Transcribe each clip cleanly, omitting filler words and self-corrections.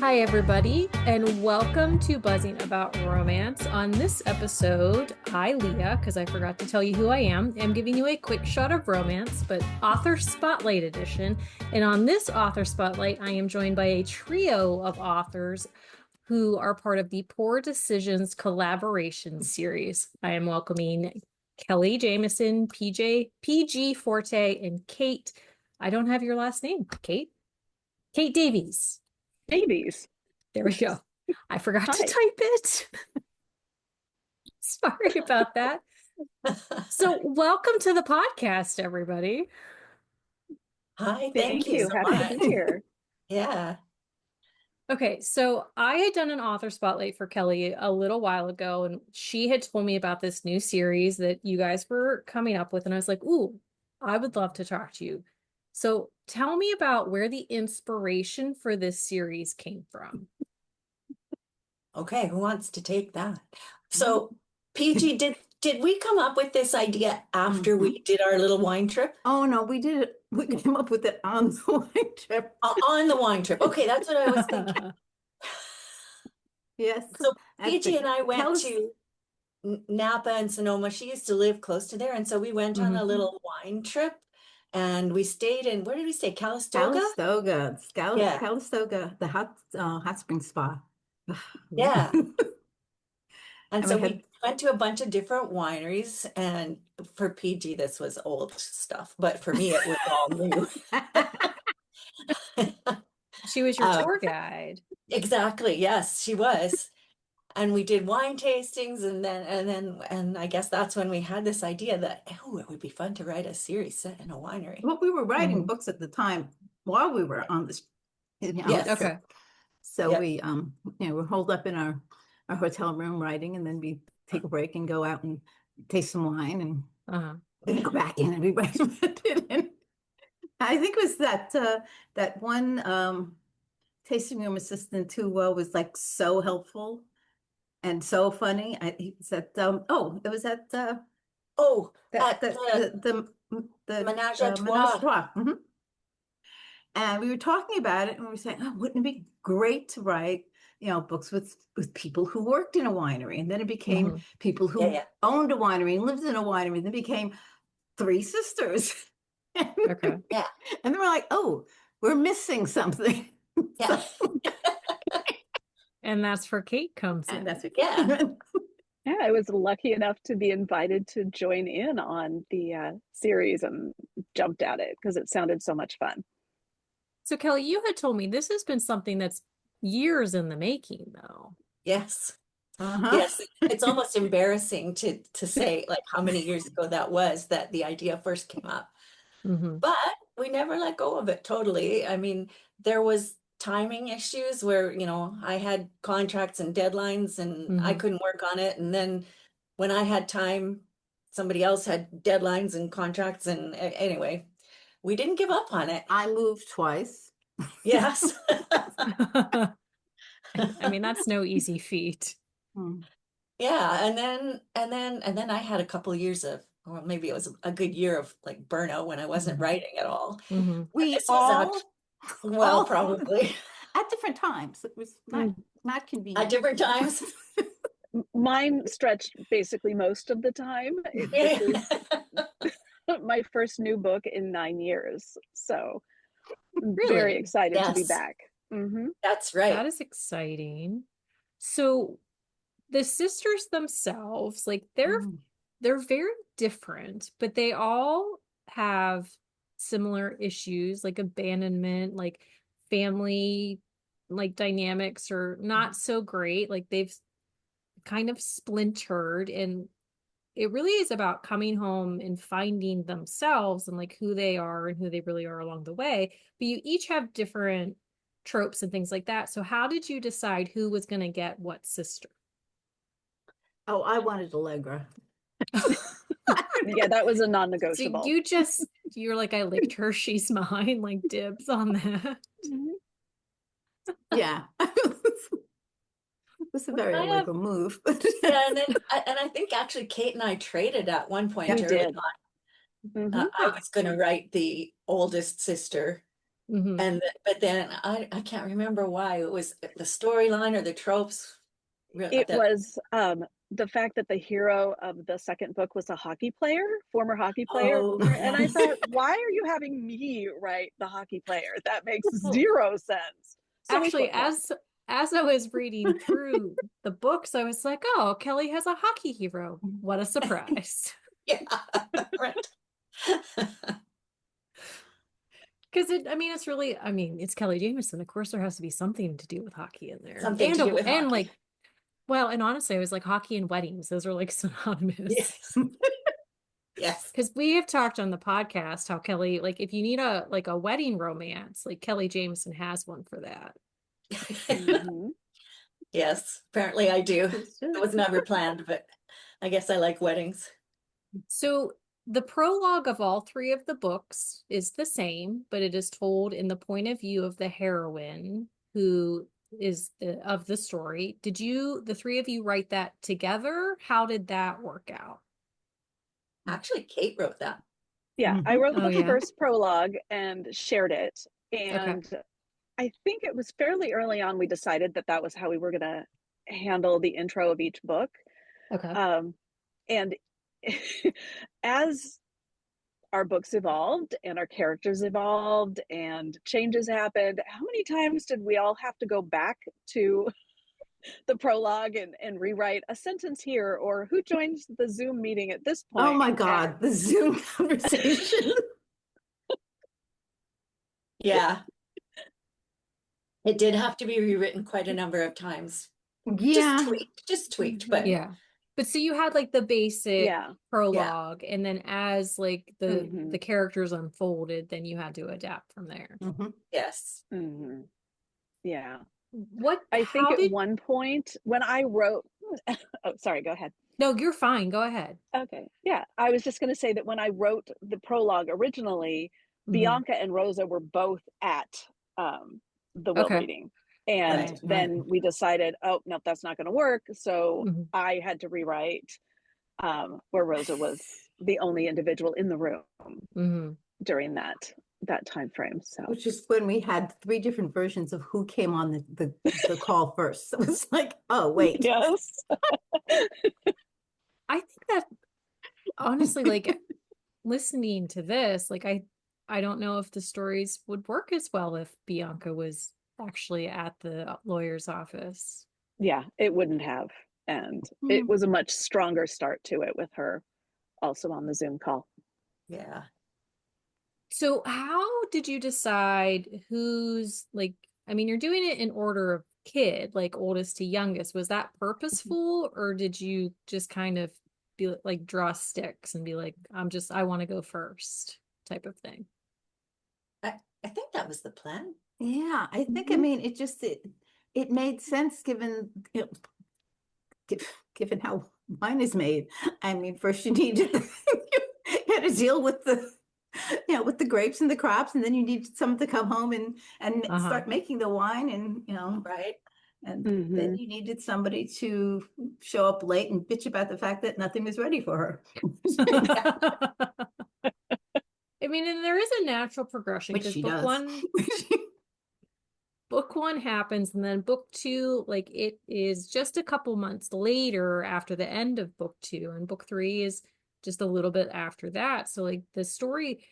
Hi, everybody, and welcome to Buzzing About Romance. On this episode, I, Leah, because I forgot to tell you who I am giving you a quick shot of romance, but Author Spotlight edition. And on this Author Spotlight, I am joined by a trio of authors who are part of the Pour Descisons collaboration series. I am welcoming Kelly Jamieson, PG Forte, and Kate. I don't have your last name, Kate. Kate Davies. Davies. There we go. I forgot to Hi. type it. Sorry about that. So welcome to the podcast, everybody. Hi, Thank you. so Happy much. to be here. Yeah. Okay, so I had done an author spotlight for Kelly a little while ago, and she had told me about this new series that you guys were coming up with, and I was like, ooh, I would love to talk to you. So tell me about where the inspiration for this series came from. Okay, who wants to take that? So, PG, did we come up with this idea after we did our little wine trip? Oh no, we did it. We came up with it on the wine trip. On the wine trip. Okay, that's what I was thinking. Yes. So At PG the and I went Kel's- to Napa and Sonoma. She used to live close to there, and so we went on a little wine trip, and we stayed in, where did we stay? Calistoga? Calistoga, Yeah. Calistoga, the hot spring spa. Yeah. And And so we had- we went to a bunch of different wineries, and for PG, this was old stuff, but for me, it was all new. She was your tour guide. Exactly. Yes, she was. And we did wine tastings, and I guess that's when we had this idea that, oh, it would be fun to write a series set in a winery. Well, we were writing Mhm. books at the time while we were on this. Yes. trip. Okay. So Yep. we we're holed up in our hotel room writing, and then we take a break and go out and taste some wine, and Uh-huh. then go back in and we write it in. I think it was that one tasting room assistant who was like so helpful and so funny. He said, it was at Oh, that at the Menage a Trois. Menage a Trois. Mhm. And we were talking about it, and we were saying, oh, wouldn't it be great to write, books with people who worked in a winery? And then it became people who Yeah. owned a winery and lived in a winery. And then it became three sisters. Okay. Yeah. And then we're like, oh, we're missing something. Yeah. And that's where Kate comes in. And that's what Yeah. Yeah, I was lucky enough to be invited to join in on the series and jumped at it because it sounded so much fun. So Kelly, you had told me this has been something that's years in the making, though. Yes. Uh-huh. Yes. It's almost embarrassing to say like how many years ago that was that the idea first came up. Mm-hmm. But we never let go of it totally. I mean, there was timing issues where, I had contracts and deadlines and I couldn't work on it. And then when I had time, somebody else had deadlines and contracts. And anyway, we didn't give up on it. I moved twice. Yes. I mean, that's no easy feat. Yeah. And then I had a couple of years of, or maybe it was a good year of like burnout when I wasn't writing at all. Mm-hmm. We This was all, Well, all- probably at different times. It was not convenient. at different times. Mine stretched basically most of the time. This is my first new book in 9 years. So I'm very excited to be Yes. back. Mm-hmm. That's right. That is exciting. So the sisters themselves, like they're very different, but they all have similar issues like abandonment, like family, like dynamics are not so great. Like they've kind of splintered, and it really is about coming home and finding themselves and like who they are and who they really are along the way. But you each have different tropes and things like that. So how did you decide who was going to get what sister? Oh, I wanted Allegra. Yeah, that was a So non-negotiable. you're like, I licked her, she's mine, like dibs on that. Yeah. It was a very Allegra move. Yeah, and I think actually Kate and I traded at one point We early did. on. Mhm. I was going to write the oldest sister, But then I can't remember why it was the storyline or the tropes. It was the fact that the hero of the second book was a hockey player, former hocky player. Oh, And I yes. thought, why are you having me write the hockey player? That makes Well, zero sense. So we actually, flip-flopped. as I was reading through the books, I was like, oh, Kelly has a hockey hero. What a surprise. Yeah, right. Because it's really, it's Kelly Jamieson. Of course, there has to be something to do with hockey in there. Something to do with and hockey. like, well, and honestly, I was like hockey and weddings. Those are like synonymous. Yes. Yes. Because we have talked on the podcast how Kelly, like, if you need a wedding romance, like Kelly Jamieson has one for that. Yes, apparently I do. It was never planned, but I guess I like weddings. So the prologue of all three of the books is the same, but it is told in the point of view of the heroine who is of the story. Did the three of you write that together? How did that work out? Actually, Kate wrote that. Yeah, I wrote Oh, the yeah? first prologue and shared it. And Okay. I think it was fairly early on we decided that that was how we were going to handle the intro of each book. Okay. And as our books evolved and our characters evolved and changes happened, how many times did we all have to go back to the prologue and rewrite a sentence here, or who joins the Zoom meeting at this point? Oh my God, the Zoom conversation. Yeah. It did have to be rewritten quite a number of times. Yeah. Just tweaked, but Yeah. But so you had like the basic Yeah. prologue, and then as like the Mhm. characters unfolded, then you had to adapt from there. yes. Yeah. What I think how at did one point when I wrote, oh, sorry, go ahead. No, you're fine. Go ahead. Okay. Yeah. I was just going to say that when I wrote the prologue originally, Bianca and Rosa were both at the will Okay. reading. And Right. then we decided, oh, no, that's not going to work. So Mhm. I had to rewrite where Rosa was the only individual in the room during that time frame. So Which is when we had three different versions of who came on the call first. So it was like, oh, wait. yes. I think that honestly, like listening to this, like I don't know if the stories would work as well if Bianca was actually at the lawyer's office. Yeah, it wouldn't have. And it was a much stronger start to it with her also on the Zoom call. Yeah. So how did you decide who's like, you're doing it in order of kid, like oldest to youngest. Was that purposeful, or did you just kind of be like draw sticks and be like, I want to go first type of thing? I think that was the plan. Yeah, I think, it made sense given, given how wine is made. First you need to, you had to deal with with the grapes and the crops, and then you need someone to come home and start making the wine, and Right. and then you needed somebody to show up late and bitch about the fact that nothing was ready for her. And there is a natural progression Which because she book does. one happens, and then book two, like it is just a couple months later after the end of book two, and book three is just a little bit after that. So like the story,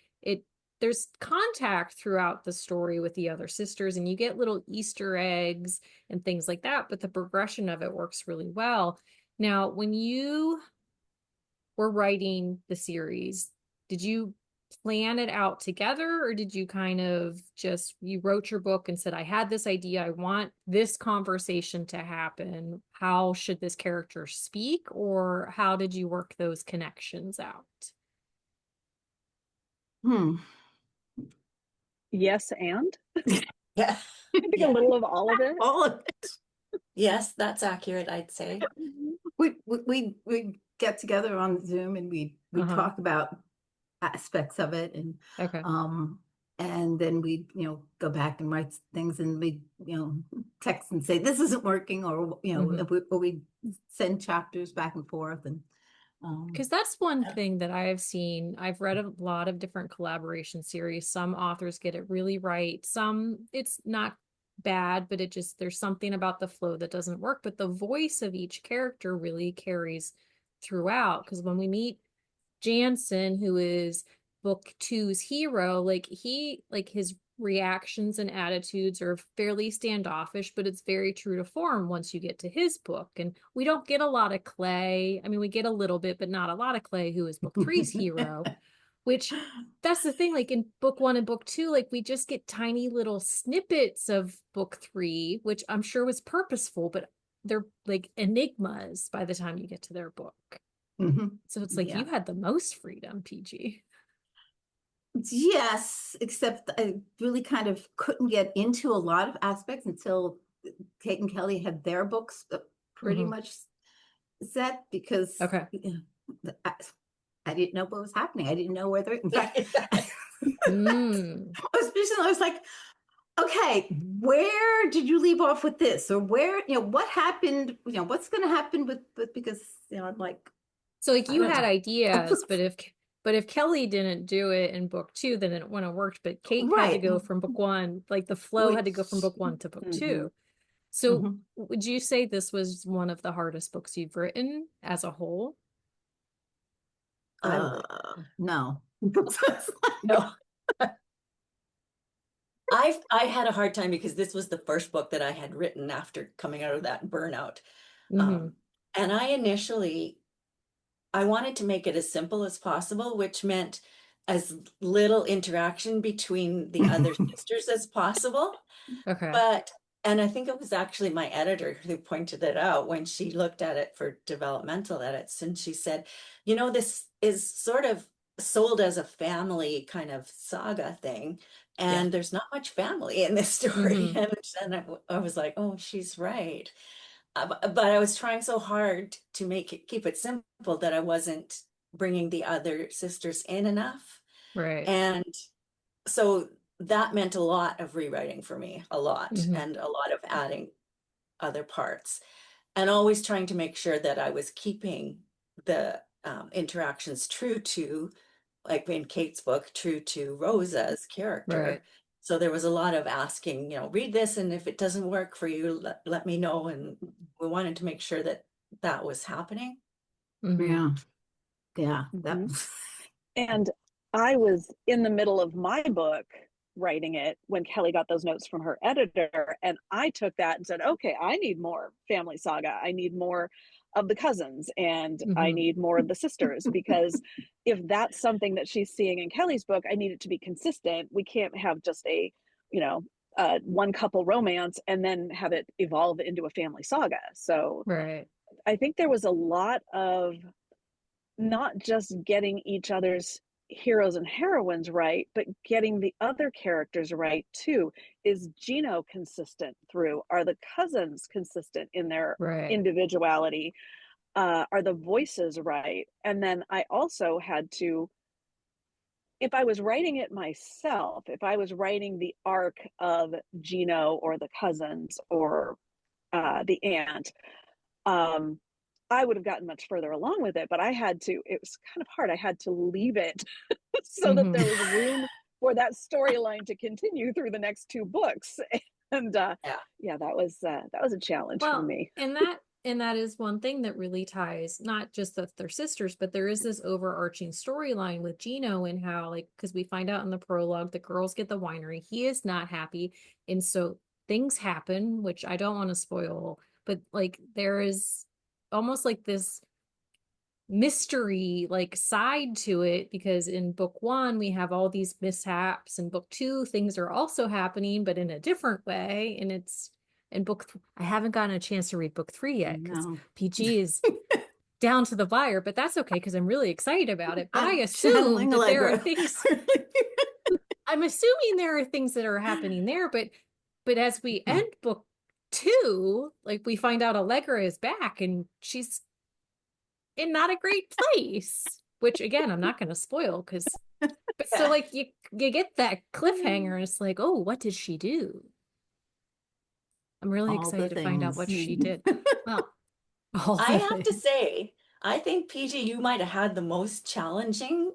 there's contact throughout the story with the other sisters, and you get little Easter eggs and things like that, but the progression of it works really well. Now, when you were writing the series, did you plan it out together, or did you kind of you wrote your book and said, I had this idea, I want this conversation to happen, how should this character speak, or how did you work those connections out? Yes, and Yeah. I think a little of all of it. All of it. Yes, that's accurate, I'd say. We get together on Zoom and we talk about aspects of it, and Okay. And then we go back and write things, and we text and say this isn't working, or or we send chapters back and forth, and Because that's one thing that I have seen. I've read a lot of different collaboration series. Some authors get it really right. Some it's not bad, but it just there's something about the flow that doesn't work. But the voice of each character really carries throughout. Because when we meet Jansen, who is book two's hero, like his reactions and attitudes are fairly standoffish, but it's very true to form once you get to his book. And we don't get a lot of Clay. I mean, we get a little bit, but not a lot of Clay, who is book three's hero, which that's the thing. Like in book one and book two, like we just get tiny little snippets of book three, which I'm sure was purposeful, but they're like enigmas by the time you get to their book. So it's like you had the most freedom, PG. Yes, except I really kind of couldn't get into a lot of aspects until Kate and Kelly had their books pretty much set, because Okay. I didn't know what was happening. I didn't know whether, in fact, Mm. I was like, okay, where did you leave off with this? Or where, what happened, what's going to happen with, because, I'm like, So like I you don't had know. ideas, but if Kelly didn't do it in book two, then it wouldn't have worked. But Kate had to Right. go from book one, like the flow had to go from book one to book two. So would you say this was one of the hardest books you've written as a whole? No. No. I had a hard time because this was the first book that I had written after coming out of that burnout. And I wanted to make it as simple as possible, which meant as little interaction between the other sisters as possible. Okay. And I think it was actually my editor who pointed it out when she looked at it for developmental edits. And she said, this is sort of sold as a family kind of saga thing. And there's not much family in this story. And I was like, oh, she's right. But I was trying so hard to keep it simple that I wasn't bringing the other sisters in enough. Right. And so that meant a lot of rewriting for me, a lot, and a lot of adding other parts, and always trying to make sure that I was keeping the interactions true to, like in Kate's book, true to Rosa's character. Right. So there was a lot of asking, read this, and if it doesn't work for you, let me know. And we wanted to make sure that that was happening. Yeah. And I was in the middle of my book writing it when Kelly got those notes from her editor, and I took that and said, okay, I need more family saga. I need more of the cousins, and I need more of the sisters, because if that's something that she's seeing in Kelly's book, I need it to be consistent. We can't have just a one couple romance and then have it evolve into a family saga. So Right. I think there was a lot of not just getting each other's heroes and heroines right, but getting the other characters right too. Is Gino consistent through? Are the cousins consistent in their individuality? Are the voices right? And then I also had to, if I was writing it myself, if I was writing the arc of Gino or the cousins or the aunt, I would have gotten much further along with it, but it was kind of hard. I had to leave it so that there was room for that storyline to continue through the next two books. And that was a challenge for me. And that is one thing that really ties not just that they're sisters, but there is this overarching storyline with Gino and how, because we find out in the prologue, the girls get the winery. He is not happy. And so things happen, which I don't want to spoil, but there is almost this mystery side to it, because in book one we have all these mishaps, and book two things are also happening but in a different way, and it's in I haven't gotten a chance to read book three yet because PG is down to the wire, but that's okay because I'm really excited about it. But I assume that there are things I'm assuming there are things that are happening there, but as we end book two, we find out Allegra is back and she's in not a great place, which again, I'm not going to spoil so you get that cliffhanger and it's oh, what did she do? I'm really excited to find out what she did. Well, I have to say, I think PG, you might have had the most challenging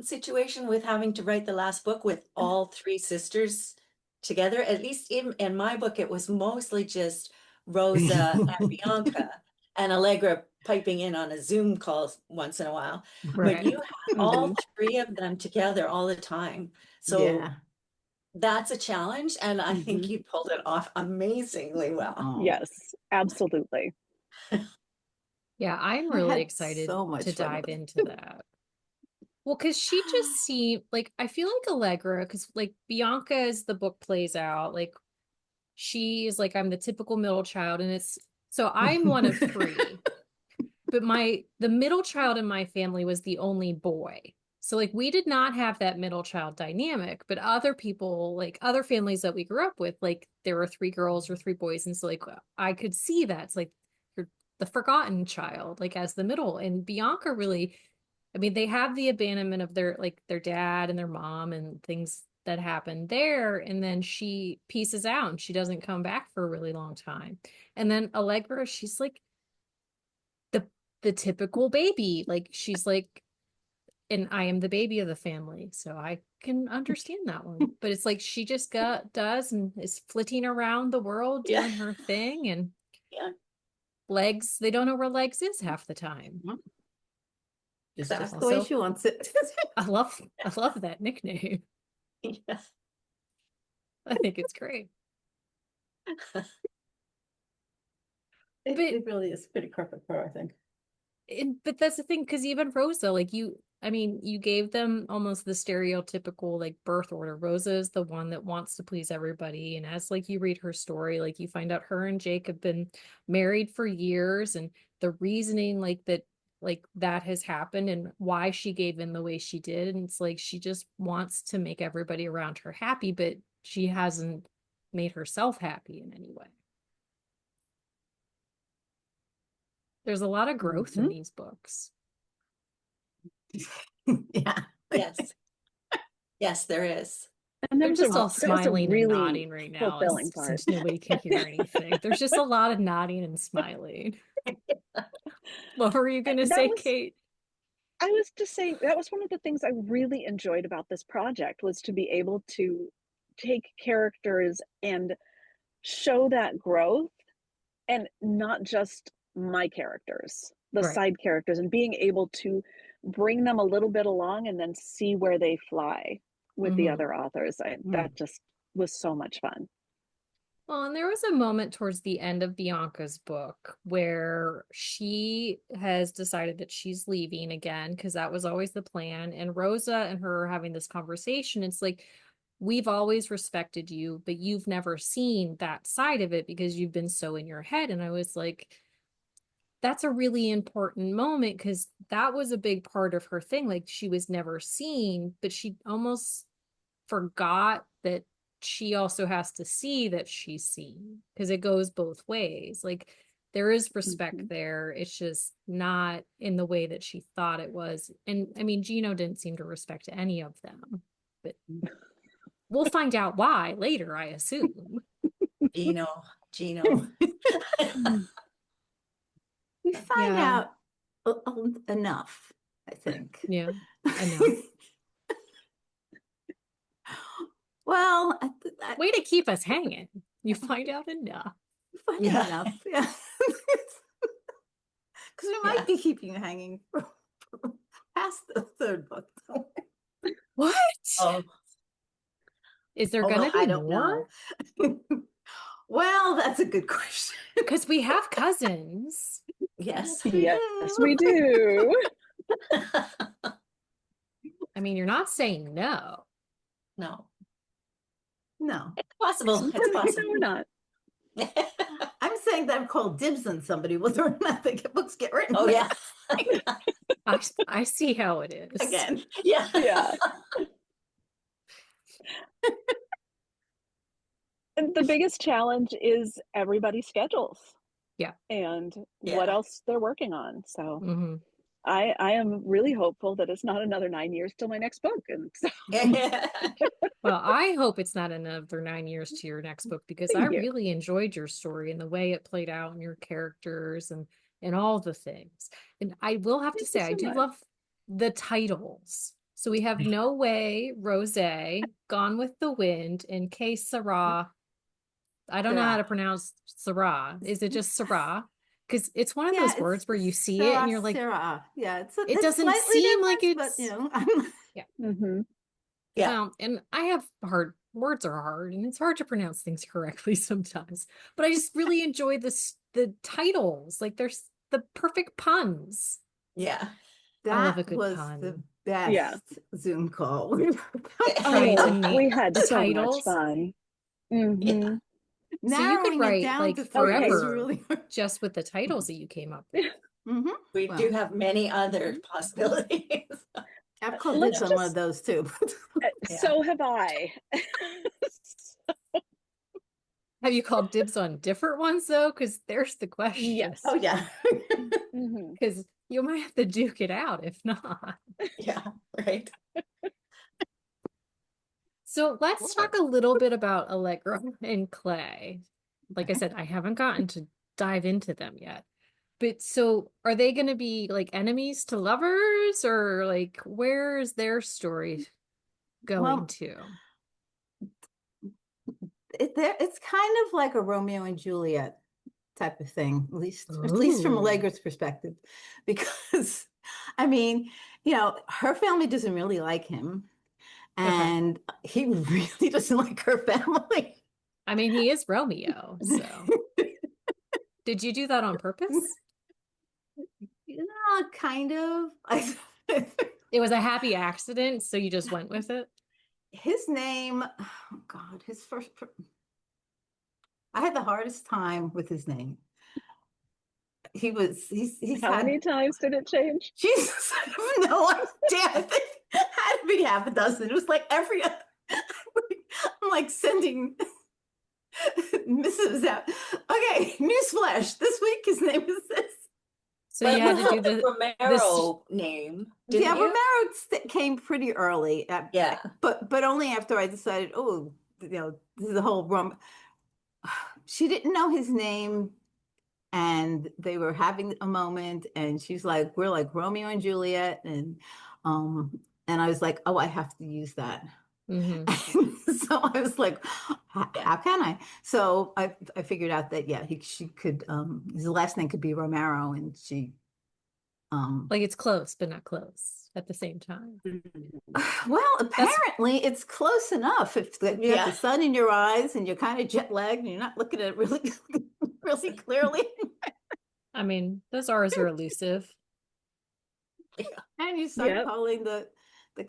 situation with having to write the last book with all three sisters together. At least in my book, it was mostly just Rosa and Bianca and Allegra piping in on a Zoom call once in a while. But you had all three of them together all the time. So Yeah. that's a challenge, and I think you pulled it off amazingly well. Oh, Yes, absolutely. Yeah, I'm I really had excited so much to fun dive with into that. Well, because she just seemed like, I feel like Allegra, because like Bianca, as the book plays out, like she is like, I'm the typical middle child, and it's so I'm one of three, but the middle child in my family was the only boy. So like we did not have that middle child dynamic, but other people, like other families that we grew up with, like there were three girls or three boys, and so like I could see that. It's like you're the forgotten child, like as the middle. And Bianca really, I mean, they have the abandonment of their dad and their mom and things that happen there, and then she pieces out and she doesn't come back for a really long time. And then Allegra, she's like the the typical baby. Like she's like, and I am the baby of the family, so I can understand that one. But it's like she just does and is flitting around the world Yeah. doing her thing, and Yeah. Legs, they don't know where Legs is half the time. It's just Exactly. the way Also, she wants it. I love that nickname. Yeah. I think it's great. It really is pretty perfect for her, I think. But that's the thing, because even Rosa, like I mean, you gave them almost the stereotypical like birth order. Rosa is the one that wants to please everybody, and as like you read her story, like you find out her and Jake have been married for years, and the reasoning like that has happened and why she gave in the way she did, and it's like she just wants to make everybody around her happy, but she hasn't made herself happy in any way. There's a lot of growth in these books. Yeah. Yes. Yes, there is. And They're just all that was a smiling and really nodding right now, fulfilling part. since nobody can hear anything. There's just a lot of nodding and smiling. What were you going to say, Kate? I was just saying that was one of the things I really enjoyed about this project, was to be able to take characters and show that growth, and not just my characters, the Right. side characters, and being able to bring them a little bit along and then see where they fly with the other authors. That just was so much fun. Well, and there was a moment towards the end of Bianca's book where she has decided that she's leaving again, because that was always the plan. And Rosa and her are having this conversation. It's like, we've always respected you, but you've never seen that side of it because you've been so in your head. And I was like, that's a really important moment, because that was a big part of her thing. Like she was never seen, but she almost forgot that she also has to see that she's seen, because it goes both ways. Like there is respect there. It's just not in the way that she thought it was. And I mean, Gino didn't seem to respect any of them, but we'll find out why later, I assume. Gino. We find out enough, I think. Yeah, enough. Well, way to keep us hanging. You find out enough. Find out enough, yeah. Because we might be keeping you hanging past the third book. What? Oh. Is there gonna be I don't more? know. Well, that's a good question. Because we have cousins. Yes. Yes, we do. I mean, you're not saying no. No. No. It's possible. It's possible. No, we're not. I'm saying that I've called dibs on somebody whether or not the books get written. Oh, yeah. I see how it is. Again. Yeah. Yeah. And the biggest challenge is everybody's schedules. Yeah. And what else they're working on. So Mm-hmm. I am really hopeful that it's not another 9 years till my next book. And so Well, I hope it's not another 9 years to your next book, because I really enjoyed your story and the way it played out and your characters. And and all the things. And I will have to Thank you say, I so do much. love the titles. So we have No Way, Rosé, Gone with the Wind, and Que Sera. I don't know how to Sarah. pronounce Syrah. Is it just Syrah? Because it's one of Yeah, those words where you see it and Sarah, you're like, Sarah. Yeah, it it's doesn't slightly seem like different, but it's, yeah. Mm-hmm. Yeah. Well, and I have hard words are hard and it's hard to pronounce things correctly sometimes. But I just really enjoy the titles. Like there's the perfect puns. Yeah. I love a that good was the pun. Yeah. best Zoom call we've Trying to Oh, make we had the so much titles. fun. Yeah. Mm-hmm. So you could narrowing it write down like to three was forever really hard. just with the titles that you came up with. Mm-hmm. We do Well, have many other possibilities. Epcot did Let's some of just, those too. Yeah. so have I. Have you called dibs on different ones though? Because there's the question. Yes. Oh yeah. Mm-hmm. Because you might have to duke it out if not. Yeah. Right. So let's talk a little bit about Allegra and Clay. Like I said, I haven't gotten to dive into them yet. But so are they going to be like enemies to lovers or like where is their story going Well, to? it's kind of like a Romeo and Juliet type of thing, at least from Ooh. Allegra's perspective, because I mean, her family doesn't really like him, Okay. and he really doesn't like her family. I mean, he is Romeo, so did you do that on purpose? Kind of. It was a happy accident, so you just went with it? His name, oh God, his first. I had the hardest time with his name. He's How had. many times did it change? Jesus, I have no idea. I think it had to be half a dozen. It was like every. I'm like sending missives out. Okay, newsflash. This week his name is this. So But you had you to do have the Romero name, didn't Yeah, you? Romero came pretty early. Yeah. But only after I decided, oh, this is the whole She didn't know his name, and they were having a moment, and she's like, "We're like Romeo and Juliet," and I was like, "Oh, I have to use that." hmm So I was like, Yeah. how can I? So I figured out that yeah, she could his last name could be Romero, and she like it's close, but not close at the same time. well, That's, apparently it's close enough if you have Yeah. the sun in your eyes and you're kind of jet lagged and you're not looking at it really really clearly. I mean, those R's are elusive. And you start Yep. calling the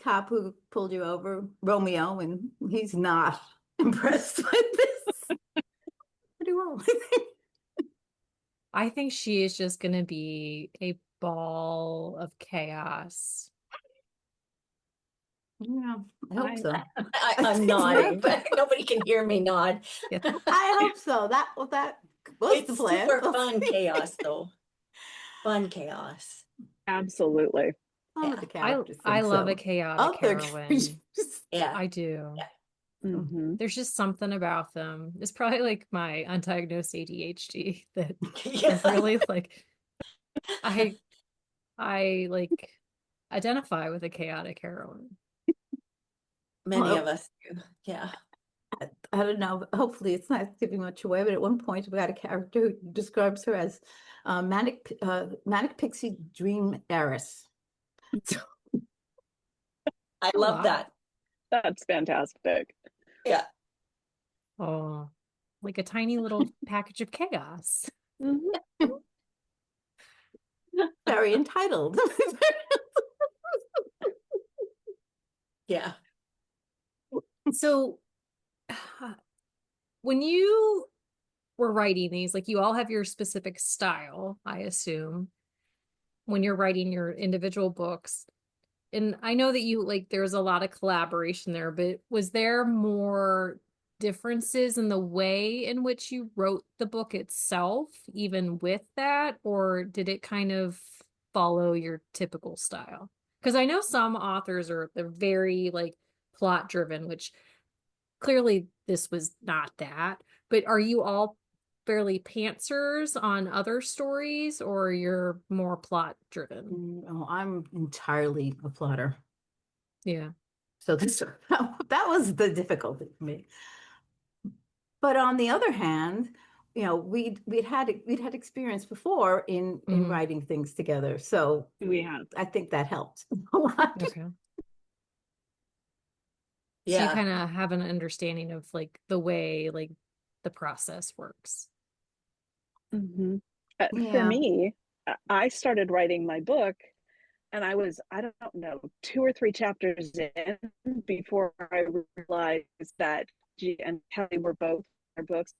cop who pulled you over Romeo, and he's not impressed with this. Pretty well. I think she is just going to be a ball of chaos. Yeah, I hope so. I'm nodding, but nobody can hear me nod. Yeah. I hope so. That was the It's plan. super fun chaos, though. Fun chaos. Absolutely. Some of the I characters I think love so. a chaotic Other heroine. characters- Yeah. I do. Yeah. Mm-hmm. There's just something about them. It's probably like my undiagnosed ADHD that Yeah. I really like. I like identify with a chaotic heroine. Many Well, of us do. Yeah. I don't know. Hopefully, it's not giving much away. But at one point, we got a character who describes her as manic pixie dream heiress. I Oh, love wow. that. That's fantastic. Yeah. Oh, like a tiny little package of chaos. Mm-hmm. Very entitled. Yeah. So when you were writing these, like you all have your specific style, I assume, when you're writing your individual books. And I know that you like there's a lot of collaboration there, but was there more differences in the way in which you wrote the book itself, even with that, or did it kind of follow your typical style? Because I know some authors they're very like plot driven, which clearly this was not that. But are you all fairly pantsers on other stories, or you're more plot driven? Oh, I'm entirely a plotter. Yeah. So this that was the difficulty for me. But on the other hand, we'd had experience before in writing things together. So We have. I think that helped a lot. Okay. So you Yeah. kind of have an understanding of like the way like the process works. Mm-hmm. For Yeah. me, I started writing my book and I don't know, 2 or 3 chapters in before I realized that G and Kelly were both our books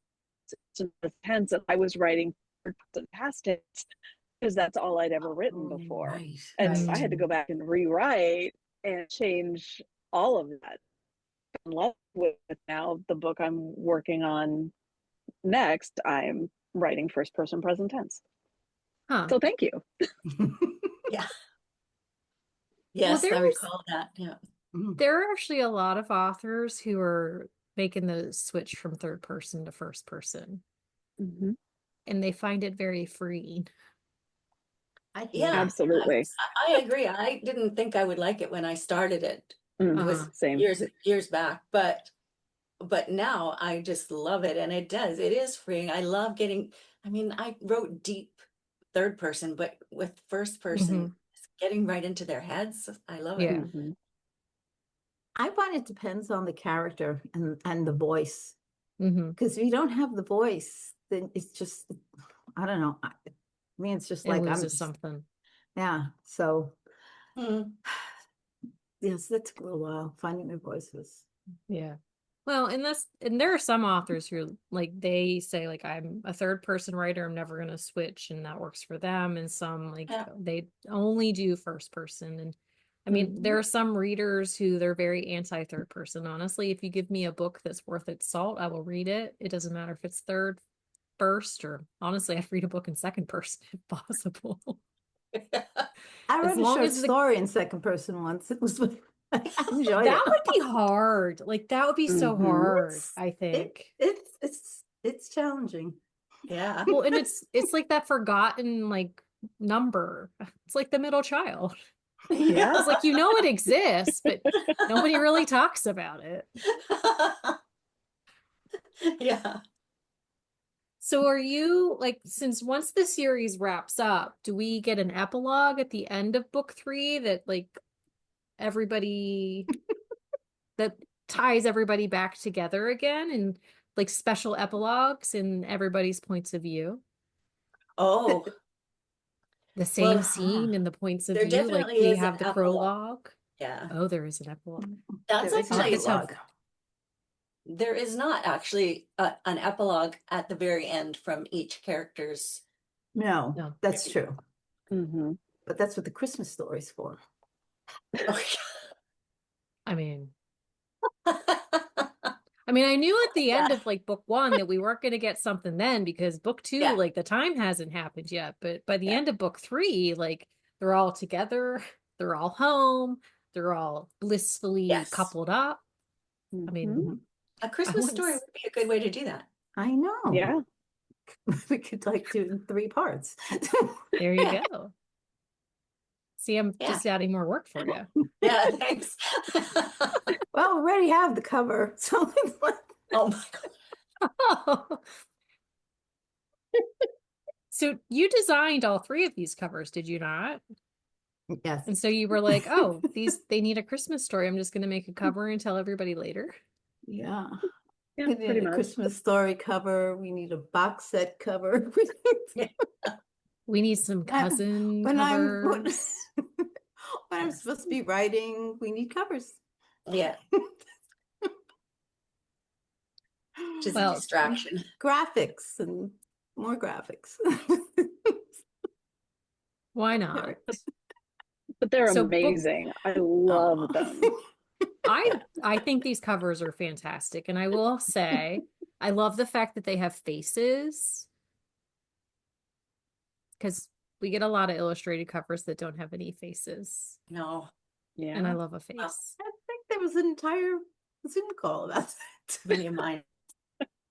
in the sense that I was writing past tense because that's all I'd ever written Oh, before. right, And right. I had to go back and rewrite and change all of that. In love with it now, the book I'm working on next, I'm writing first person present tense. Huh. So thank you. Yeah. Well, Yes, I recall that. Yeah. there are actually a lot of authors who are making the switch from third person to first person, Mm-hmm. and they find it very freeing. I hate Yeah, it. Absolutely. I agree. I didn't think I would like it when I started it. Mm-hmm. It was Same. years back, but now I just love it, and it does. It is freeing. I love getting. I mean, I wrote deep third person, but with first person, getting right into their heads. I love it. Yeah. Mm-hmm. I find it depends on the character and the voice. Mm-hmm. Because if you don't have the voice, then it's just, I don't know. I mean, it's just It like loses something. yeah. So Mhm. yes, that took a little while finding their voices. Yeah. Well, and there are some authors who like they say like I'm a third person writer, I'm never gonna switch, and that works for them. And some like Yeah. they only do first person. And I mean, there are some readers who they're very anti third person. Honestly, if you give me a book that's worth its salt, I will read it. It doesn't matter if it's third, first, or honestly, I'd read a book in second person if possible. I As read a long short as story in second person once. It was I enjoyed that it. would be hard. Like that would be so hard, I think. It's challenging. Yeah. Well, and it's like that forgotten like number. It's like the middle child. Yeah. It's like it exists, but nobody really talks about it. Yeah. So are you like, since once the series wraps up, do we get an epilogue at the end of book 3 that like everybody that ties everybody back together again, and like special epilogues in everybody's points of view? Oh, The same well, scene and the points of there view, like definitely we is an have the epilogue. prologue. Yeah. Oh, there is an epilogue. That's There is an I'll have actually, to tell. epilogue. there is not actually an epilogue at the very end from each character's. No. That's true. Mm-hmm. But that's what the Christmas story's for. I mean, I knew at the end Yeah. of like book 1 that we weren't going to get something then, because book 2, Yeah. like the time hasn't happened yet. But by the Yeah. end of book 3, like they're all together, they're all home, they're all blissfully Yes. coupled up. Mm-hmm. I mean, A Christmas story would be a good way to do that. I know. Yeah. We could like do it in 3 parts. there you Yeah. go. See, I'm Yeah. just adding more work for you. Yeah, thanks. Well, we already have the cover. So it's like, Oh my God. So you designed all 3 of these covers, did you not? yes. And so you were like, oh, they need a Christmas story. I'm just going to make a cover and tell everybody later. Yeah. Yeah, We pretty need a much. Christmas story cover. We need a box set cover. We need some cousin when covers. when I'm supposed to be writing, we need covers. Yeah, just a Well, distraction. Graphics and more graphics. why not? But they're So book, amazing. I love them. I think these covers are fantastic, and I will say I love the fact that they have faces, because we get a lot of illustrated covers that don't have any faces, No. Yeah. and I love a face. I think there was an entire Zoom call about that. Many of mine.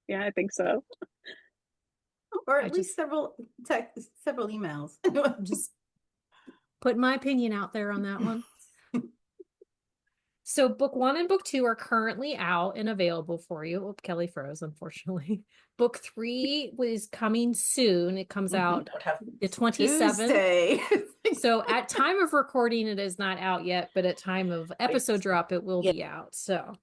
Yeah, I think so. Or at least several emails. Just put my opinion out there on that one. So book 1 and book 2 are currently out and available for you. Oh, Kelly froze, unfortunately. Book 3 is coming soon. It comes out the 27th. Tuesday. So at time of recording, it is not out yet, but at time of episode drop, it will be out. So,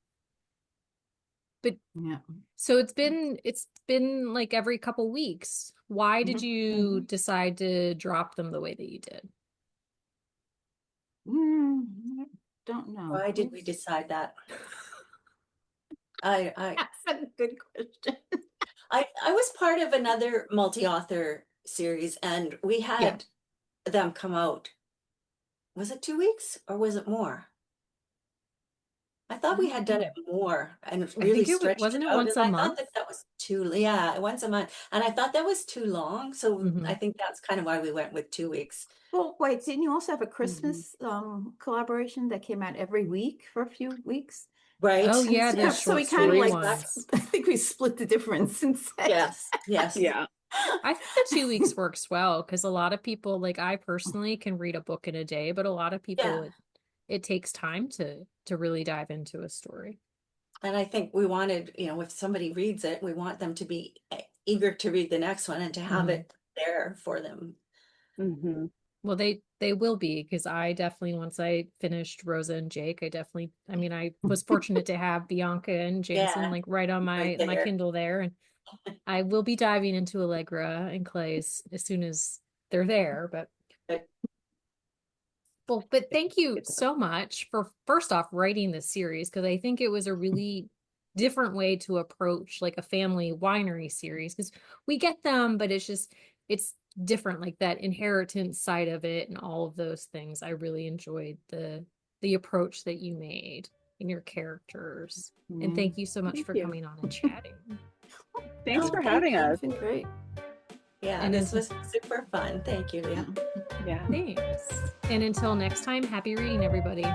but yeah. So it's been like every couple weeks. Why did you decide to drop them the way that you did? I don't know. Why did we decide that? I That's a good question. I was part of another multi-author series, and we had them come out. Was it 2 weeks or was it more? I thought we had done it more and really stretched wasn't it it out. once And a I month? thought that was once a month. And I thought that was too long. So I think that's kind of why we went with 2 weeks. Well, wait, didn't you also have a Christmas collaboration that came out every week for a few weeks? Right. Oh yeah, the So we short kind of story like, ones. I think we split the difference and said, Yes. Yeah. I think the 2 weeks works well because a lot of people, like I personally, can read a book in a day, but a lot of people it takes time to really dive into a story. And I think we wanted, if somebody reads it, we want them to be eager to read the next one and to have it there for them. Well, they will be, because I definitely, once I finished Rosa and Jake, I was fortunate to have Bianca and Jamieson like right on my Kindle there, and I will be diving into Allegra and Clay's as soon as they're there. But thank you so much for, first off, writing this series, because I think it was a really different way to approach like a family winery series, because we get them, but it's different, like that inheritance side of it and all of those things. I really enjoyed the approach that you made in your characters. And thank you so much for coming on and chatting. Thanks for having us. It's been great. Yeah, And this was super fun. Thank you, Leah. Yeah. Thanks. And until next time, happy reading, everybody.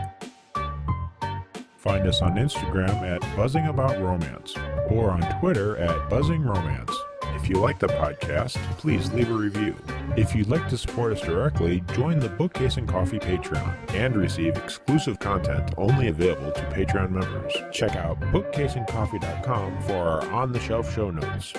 Find us on Instagram at Buzzing About Romance or on Twitter at Buzzing Romance. If you like the podcast, please leave a review. If you'd like to support us directly, join the Bookcase and Coffee Patreon and receive exclusive content only available to Patreon members. Check out bookcaseandcoffee.com for our on-the-shelf show notes.